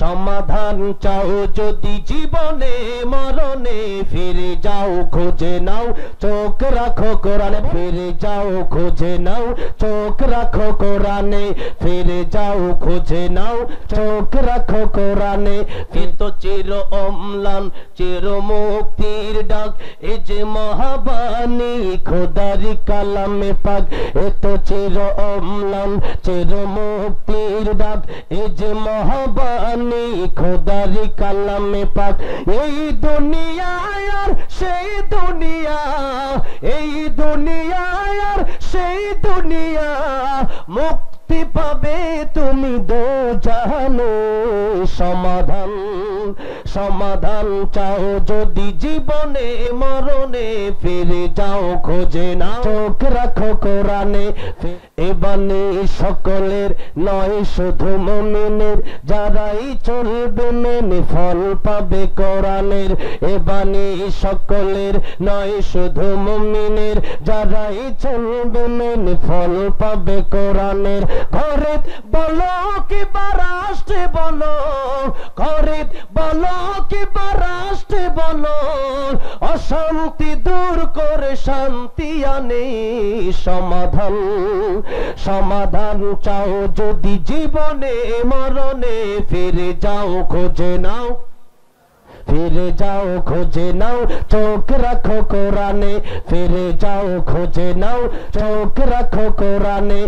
সমাধান চাও যদি জীবনে মরণে ফিরে যাও খুঁজে নাও চোখ রাখো কোরআনে ফিরে যাও খুঁজে নাও চোখ রাখো কোরআনে ফিরে যাও খুঁজে নাও চোখ রাখো কোরআনে কিন্তু চির অম্লান চির মুক্তির ডাক এ যে মহাবাণী খোদারি কালামে পাক এ তো চির অম্লান চির মুক্তির ডাক এ যে মহাবাণী খোদারি কালামে পাক এই দুনিয়া আর সেই দুনিয়া এই দুনিয়া আর সেই দুনিয়া মুক্তি পাবে তুমি দোজাহানে সমাধান সমাধান চাও যদি জীবনে মরণে ফিরে যাও খোঁজে নাও চোখ রাখো কোরআনে এ বাণী সকলের নয় শুধু মুমিনের যারাই চলবে মেনে ফল পাবে কোরআনের এ বাণী সকলের নয় শুধু মুমিনের যারাই চলবে মেনে ফল পাবে কোরআনের ঘরে বলো কি রাষ্ট্রে বলো ঘরে বলো কি রাষ্ট্রে বলো অশান্তি দূর করে শান্তি আনে সমাধান সমাধান চাও যদি জীবনে মরণে ফিরে যাও খোঁজে নাও ফিরে যাও খোঁজে নাও চোখ রাখো কোরআনে ফিরে যাও খোঁজে নাও চোখ রাখো কোরআনে